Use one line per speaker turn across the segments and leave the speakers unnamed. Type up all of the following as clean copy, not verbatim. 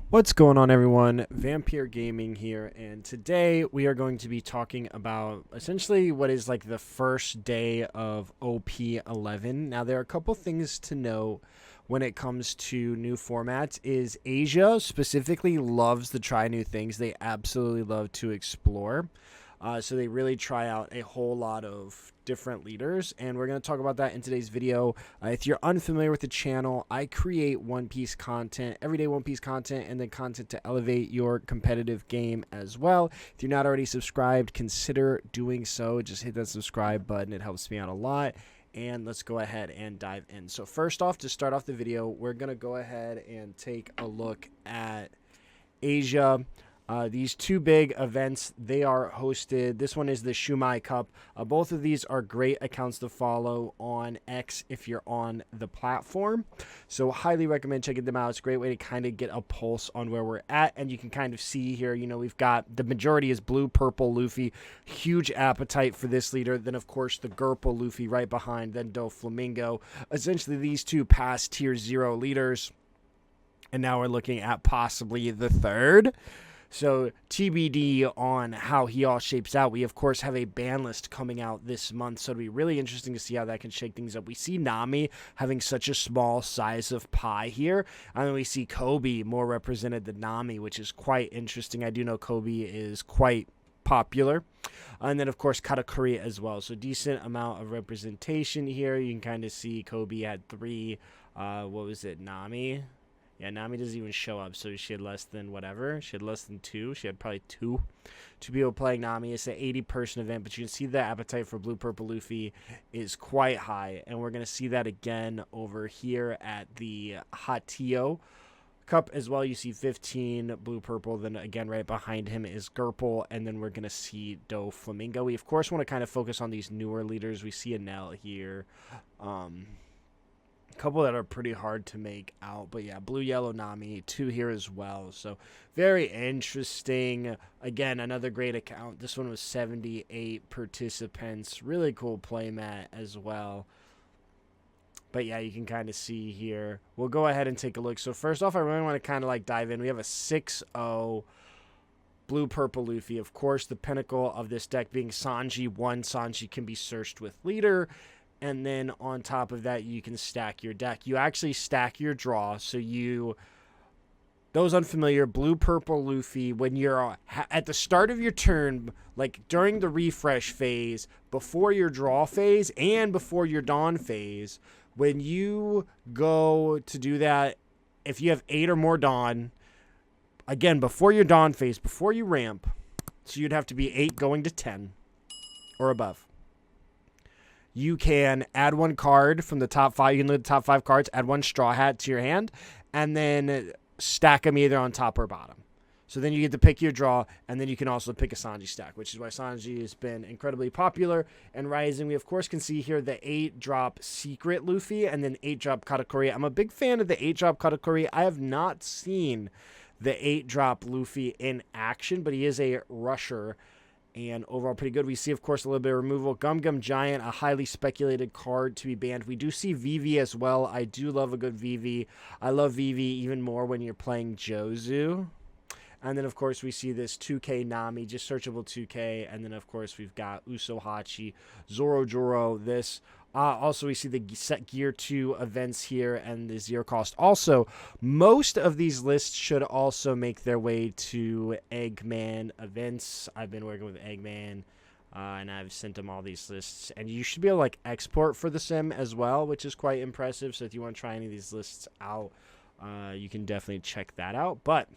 What's going on, everyone? Vampyr Gaming here, and today we are going to be talking about essentially what is like the first day of OP11. Now, there are a couple things to know when it comes to new formats. Is Asia specifically loves to try new things. They absolutely love to explore. So they really try out a whole lot of different leaders, and we're going to talk about that in today's video. If you're unfamiliar with the channel, I create One Piece content, everyday One Piece content, and then content to elevate your competitive game as well. If you're not already subscribed, consider doing so. Just hit that subscribe button. It helps me out a lot. And let's go ahead and dive in. So first off, to start off the video, we're going to go ahead and take a look at Asia. These two big events, they are hosted. This one is the Shumai Cup. Both of these are great accounts to follow on X if you're on the platform. So highly recommend checking them out. It's a great way to kind of get a pulse on where we're at. And you can kind of see here, you know, we've got the majority is blue, purple, Luffy. Huge appetite for this leader. Then, of course, the Gurple Luffy right behind. Then Doflamingo. Essentially, these two past tier 0 leaders. And now we're looking at possibly the third. So TBD on how he all shapes out. We, of course, have a ban list coming out this month, so it'll be really interesting to see how that can shake things up. We see Nami having such a small size of pie here, and then we see Coby more represented than Nami, which is quite interesting. I do know Coby is quite popular. And then, of course, Katakuri as well. So decent amount of representation here. You can kind of see Coby had 3, what was it, Nami? Yeah, Nami doesn't even show up, so she had less than whatever. She had less than 2. She had probably 2 people playing Nami. It's an 80-person event, but you can see the appetite for Blue Purple Luffy is quite high, and we're going to see that again over here at the Hatio Cup as well. You see 15 Blue Purple, then again right behind him is Gurple, and then we're going to see Doflamingo. We, of course, want to kind of focus on these newer leaders. We see Enel here. Couple that are pretty hard to make out, but yeah, blue, yellow, Nami, 2 here as well. So very interesting. Again, another great account. This one was 78 participants. Really cool playmat as well. But yeah, you can kind of see here. We'll go ahead and take a look. So first off, I really want to kind of like dive in. We have a 6-0 blue purple Luffy. Of course, the pinnacle of this deck being Sanji. One Sanji can be searched with leader. And then on top of that, you can stack your deck. You actually stack your draw. So those unfamiliar, blue, purple, Luffy, when you're at the start of your turn, like during the refresh phase, before your draw phase, and before your dawn phase, when you go to do that, if you have 8 or more dawn, again, before your dawn phase, before you ramp, so you'd have to be 8 going to 10 or above. You can add 1 card from the top 5. You can look at the top 5 cards, add 1 Straw Hat to your hand, and then stack them either on top or bottom. So then you get to pick your draw, and then you can also pick a Sanji stack, which is why Sanji has been incredibly popular and rising. We, of course, can see here the 8-drop Secret Luffy and then 8-drop Katakuri. I'm a big fan of the 8-drop Katakuri. I have not seen the 8-drop Luffy in action, but he is a rusher. And overall pretty good. We see, of course, a little bit of removal. Gum Gum Giant, a highly speculated card to be banned. We do see Vivi as well. I do love a good Vivi. I love Vivi even more when you're playing Jozu. And then, of course, we see this 2K Nami, just searchable 2K. And then, of course, we've got Usohachi, Zorojoro, this. Also, we see the set gear 2 events here and the 0 cost. Also, most of these lists should also make their way to Eggman events. I've been working with Eggman, and I've sent him all these lists. And you should be able to like export for the sim as well, which is quite impressive. So if you want to try any of these lists out, you can definitely check that out. But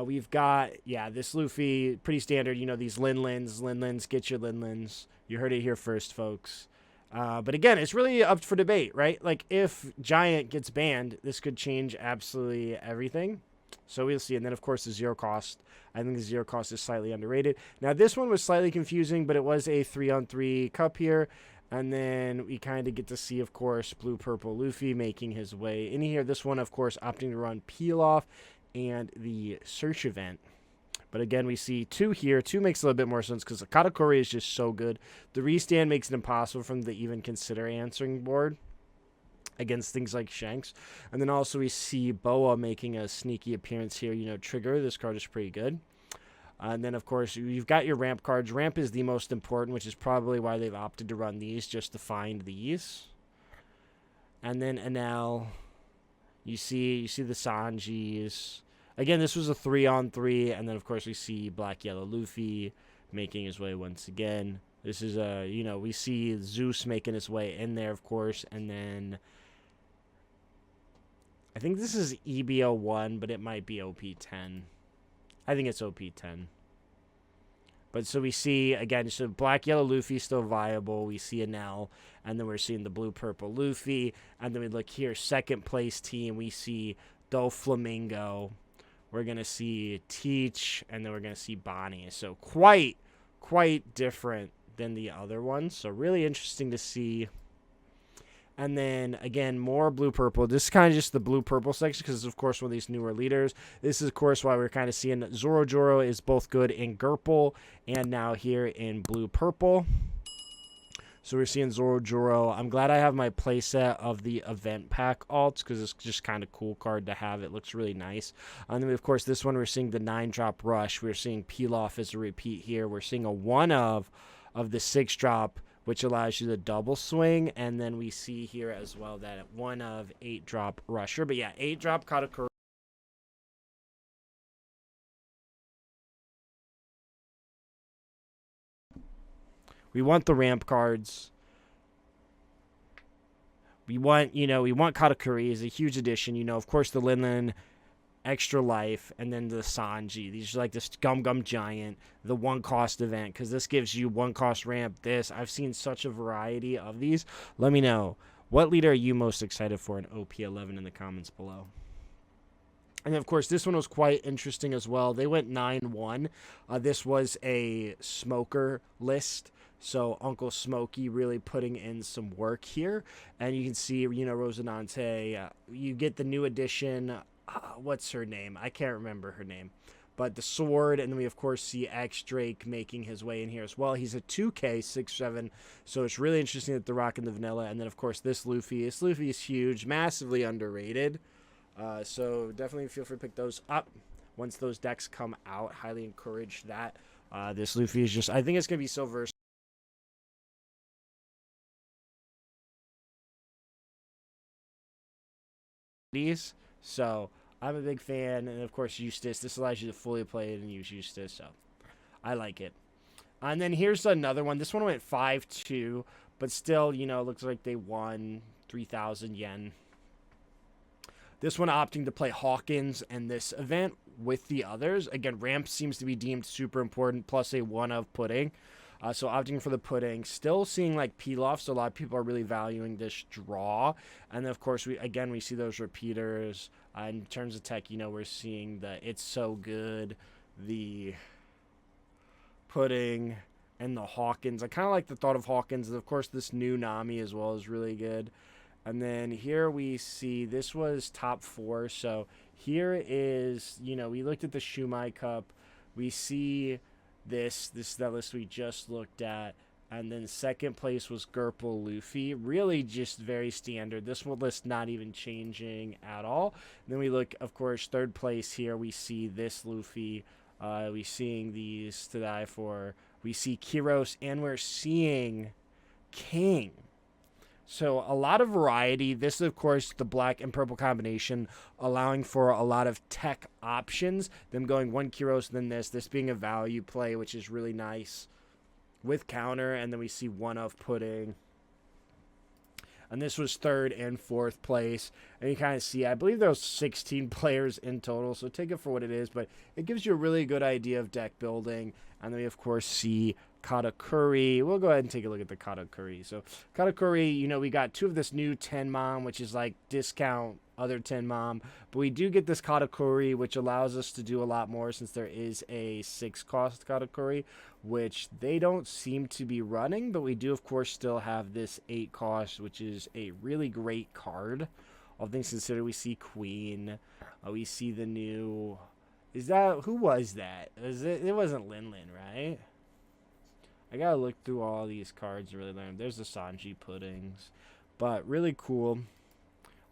we've got, yeah, this Luffy, pretty standard. You know, these Linlins, get your Linlins. You heard it here first, folks. But again, it's really up for debate, right? Like, if Giant gets banned, this could change absolutely everything. So we'll see. And then, of course, the 0 cost. I think the 0 cost is slightly underrated. Now, this one was slightly confusing, but it was a 3-on-3 cup here. And then we kind of get to see, of course, blue, purple Luffy making his way in here. This one, of course, opting to run Peel Off and the search event. But again, we see 2 here. 2 makes a little bit more sense because the Katakuri is just so good. The restand makes it impossible for them to even consider answering board. against things like Shanks. And then also we see Boa making a sneaky appearance here. You know, Trigger, this card is pretty good. And then, of course, you've got your ramp cards. Ramp is the most important, which is probably why they've opted to run these, just to find these. And then Enel, you see the Sanjis. Again, this was a 3-on-3. And then, of course, we see Black Yellow Luffy making his way once again. This is we see Zeus making his way in there, of course. And then I think this is EBO1, but it might be OP10. I think it's OP10. But so we see, again, so Black Yellow Luffy still viable. We see Enel, and then we're seeing the Blue Purple Luffy. And then we look here, second place team. We see Doflamingo. We're going to see Teach, and then we're going to see Bonnie. So quite different than the other ones. So really interesting to see. And then, again, more blue-purple. This is kind of just the blue-purple section because, of course, one of these newer leaders. This is, of course, why we're kind of seeing Zoro is both good in Gurple and now here in blue-purple. So we're seeing Zoro. I'm glad I have my playset of the event pack alts because it's just kind of cool card to have. It looks really nice. And then, of course, this one we're seeing the 9-drop Rush. We're seeing Pilaf as a repeat here. We're seeing a 1 of the 6-drop, which allows you the double swing. And then we see here as well that 1 of 8-drop Rusher. But yeah, 8-drop Katakuri. We want the ramp cards. We want Katakuri is a huge addition. Of course, the Linlin, Extra Life, and then the Sanji. These are like this Gum Giant, the 1-cost event, because this gives you 1-cost ramp. I've seen such a variety of these. Let me know, what leader are you most excited for in OP11 in the comments below. And, of course, this one was quite interesting as well. They went 9-1. This was a smoker list. So Uncle Smokey really putting in some work here. And you can see, Rosinante. You get the new addition. What's her name? I can't remember her name. But the sword, and then we, of course, see X Drake making his way in here as well. He's a 2K 6-7, so it's really interesting that they're rocking the vanilla. And then, of course, this Luffy. This Luffy is huge, massively underrated. So definitely feel free to pick those up once those decks come out. Highly encourage that. This Luffy is just, I think it's going to be so versatile. So I'm a big fan, and of course Eustace. This allows you to fully play it and use Eustace, so I like it. And then here's another one. This one went 5-2, but still, looks like they won 3,000 yen. This one opting to play Hawkins and this event with the others. Again, ramp seems to be deemed super important, plus a 1 of pudding. So opting for the pudding. Still seeing like Pilaf, so a lot of people are really valuing this draw. And then, of course, we see those repeaters. In terms of tech, we're seeing the It's So Good, the pudding, and the Hawkins. I kind of like the thought of Hawkins. And, of course, this new Nami as well is really good. And then here we see, this was top 4. So here is, we looked at the Shumai Cup. We see that list we just looked at. And then second place was Gurple Luffy. Really just very standard. This one list not even changing at all. And then we look, of course, third place here. We see this Luffy. We seeing these to die for. We see Kiros, and we're seeing King. So a lot of variety. This is, of course, the black and purple combination, allowing for a lot of tech options. Them going 1 Kiros, then this being a value play, which is really nice with counter. And then we see 1 of pudding. And this was third and fourth place. And you kind of see, I believe there was 16 players in total. So take it for what it is. But it gives you a really good idea of deck building. And then we, of course, see Katakuri. We'll go ahead and take a look at the Katakuri. So Katakuri, we got 2 of this new 10 mom, which is like discount other 10 mom. But we do get this Katakuri, which allows us to do a lot more since there is a 6-cost Katakuri, which they don't seem to be running. But we do, of course, still have this 8-cost, which is a really great card. All things considered, we see Queen. We see the new... who was that? It wasn't Linlin, right? I gotta look through all these cards and really learn. There's the Sanji puddings. But really cool.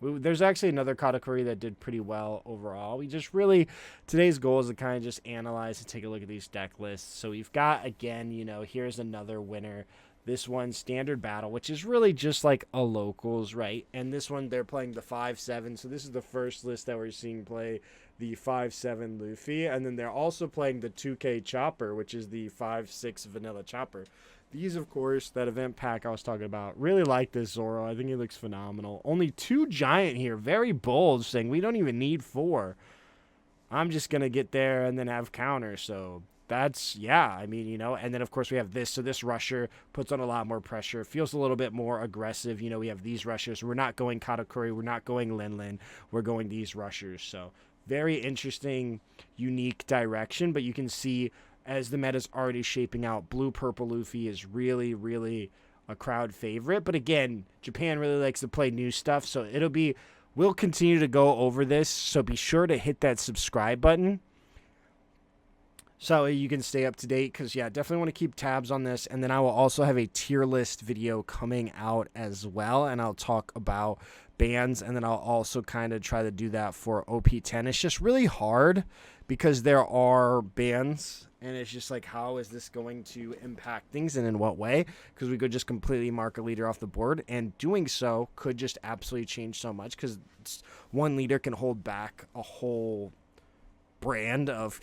There's actually another category that did pretty well overall. We just really, today's goal is to kind of just analyze and take a look at these deck lists. So we've got, again, here's another winner. This one, Standard Battle, which is really just like a locals, right? And this one, they're playing the 5-7. So this is the first list that we're seeing play the 5-7 Luffy. And then they're also playing the 2K Chopper, which is the 5-6 Vanilla Chopper. These, of course, that event pack I was talking about. Really like this Zoro. I think he looks phenomenal. Only 2 giant here. Very bold, saying we don't even need 4. I'm just going to get there and then have counters. So that's, yeah, I mean, and then, of course, we have this. So this rusher puts on a lot more pressure. Feels a little bit more aggressive. We have these rushers. We're not going Katakuri. We're not going Lin. We're going these rushers. So very interesting, unique direction. But you can see, as the meta's already shaping out, blue-purple Luffy is really, really a crowd favorite. But again, Japan really likes to play new stuff, so we'll continue to go over this, so be sure to hit that subscribe button so you can stay up to date, because, yeah, definitely want to keep tabs on this. And then I will also have a tier list video coming out as well, and I'll talk about bans, and then I'll also kind of try to do that for OP10. It's just really hard because there are bans, and it's just like, how is this going to impact things and in what way? Because we could just completely mark a leader off the board, and doing so could just absolutely change so much, because one leader can hold back a whole brand of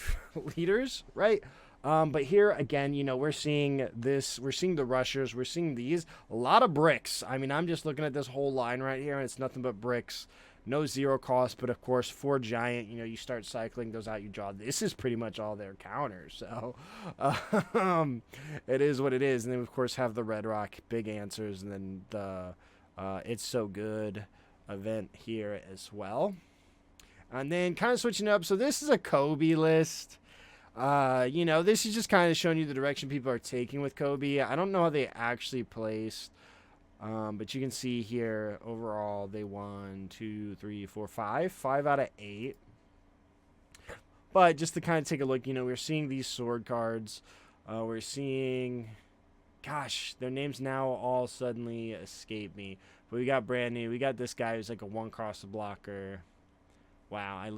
leaders, right? But here again, we're seeing this, we're seeing the rushers, we're seeing these, a lot of bricks. I mean, I'm just looking at this whole line right here, and it's nothing but bricks. No zero cost, but of course, 4 giant, you start cycling those out, you draw. This is pretty much all their counters, so it is what it is. And then, of course, have the Red Rock, big answers, and then the It's So Good event here as well. And then kind of switching up, so this is a Coby list. This is just kind of showing you the direction people are taking with Coby. I don't know how they actually placed. But you can see here, overall, they won 5 out of 8. But just to kind of take a look, we're seeing these sword cards. We're seeing, gosh, their names now all suddenly escape me. But we got brand new. We got this guy who's like a 1-cross blocker. Wow, I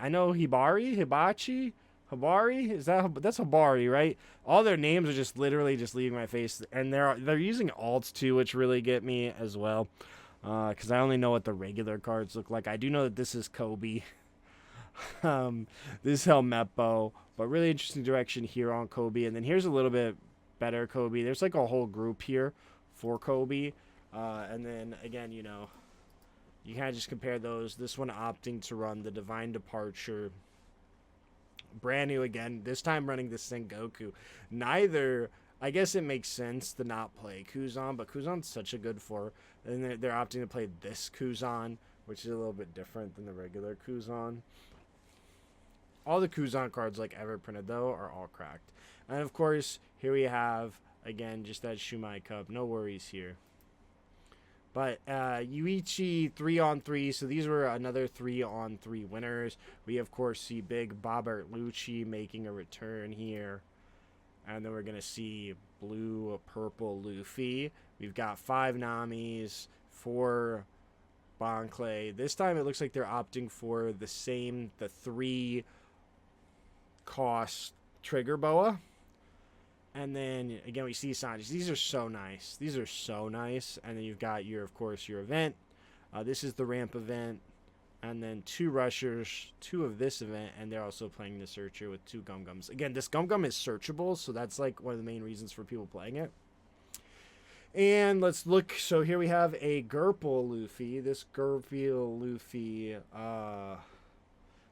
know Hibachi? Hibari? That's Hibari, right? All their names are just literally just leaving my face, and they're using alts too, which really get me as well, because I only know what the regular cards look like. I do know that this is Coby. This is Helmeppo, but really interesting direction here on Coby. And then here's a little bit better Coby. There's like a whole group here for Coby, and then again, you kind of just compare those. This one opting to run the Divine Departure. Brand new again, this time running the Sengoku. Neither, I guess it makes sense to not play Kuzan, but Kuzan's such a good for, and they're opting to play this Kuzan, which is a little bit different than the regular Kuzan. All the Kuzan cards like ever printed though are all cracked. And of course, here we have again just that Shumai Cup. No worries here. But Yuichi 3-on-3, so these were another 3-on-3 winners. We, of course, see big Bobbert Luchi making a return here. And then we're going to see blue-purple Luffy. We've got 5 Namis, 4 Bonclay. This time it looks like they're opting for the 3-cost Trigger Boa. And then, again, we see Sanji. These are so nice. These are so nice. And then you've got, of course, your event. This is the ramp event. And then 2 rushers, 2 of this event. And they're also playing the searcher with 2 Gum-Gums. Again, this Gum-Gum is searchable, so that's like one of the main reasons for people playing it. And let's look. So here we have a Gurple Luffy. This Gurple Luffy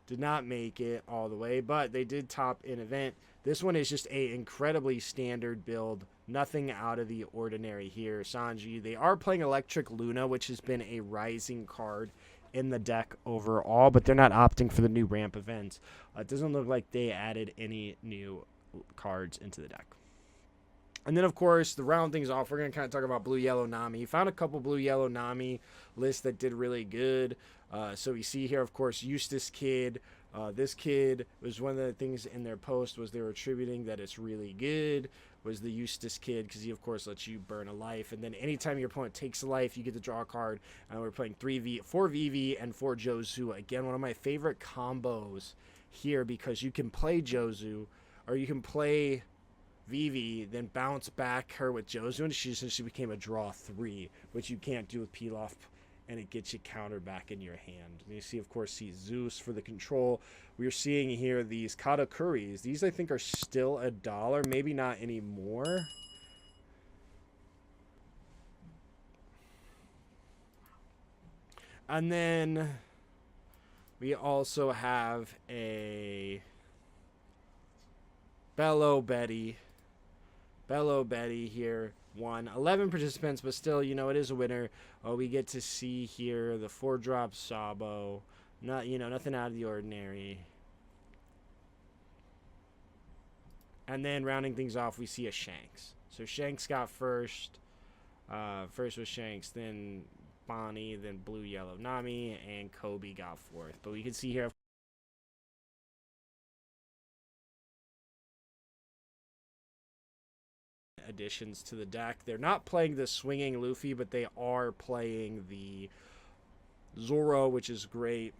did not make it all the way, but they did top an event. This one is just a incredibly standard build. Nothing out of the ordinary here. Sanji, they are playing Electric Luna, which has been a rising card in the deck overall, but they're not opting for the new ramp events. It doesn't look like they added any new cards into the deck. And then, of course, to round things off, we're going to kind of talk about blue-yellow Nami. Found a couple blue-yellow Nami lists that did really good. So we see here, of course, Eustace Kid, This kid was one of the things in their post was they were attributing that it's really good was the Eustace kid, because he of course lets you burn a life, and then anytime your opponent takes a life you get to draw a card. And we're playing 4 VV and 4 Jozu. Again, one of my favorite combos here, because you can play Jozu or you can play Vivi, then bounce back her with Jozu, and she essentially became a draw 3, which you can't do with Pilaf, and it gets you counter back in your hand. And you see, of course, see Zeus for the control. We're seeing here these Katakuris. These, I think, are still $1. Maybe not anymore. And then we also have a Bello Betty. Bello Betty here. 11 participants, but still, you know, it is a winner. We get to see here the 4-drop Sabo. Not, you know, nothing out of the ordinary. And then rounding things off, we see a Shanks. So Shanks got first. First was Shanks, then Bonnie, then Blue Yellow Nami, and Coby got 4th. But we can see here, additions to the deck. They're not playing the swinging Luffy, but they are playing the Zoro, which is great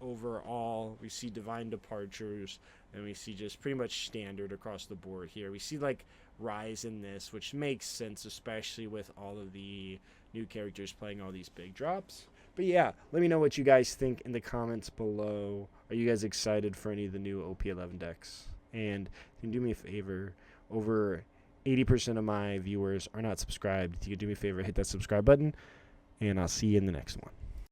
overall. We see Divine Departures, and we see just pretty much standard across the board here. We see like Rise in this, which makes sense, especially with all of the new characters playing all these big drops. But yeah, let me know what you guys think in the comments below. Are you guys excited for any of the new OP11 decks? And you can do me a favor, over 80% of my viewers are not subscribed. You can do me a favor, hit that subscribe button, and I'll see you in the next one.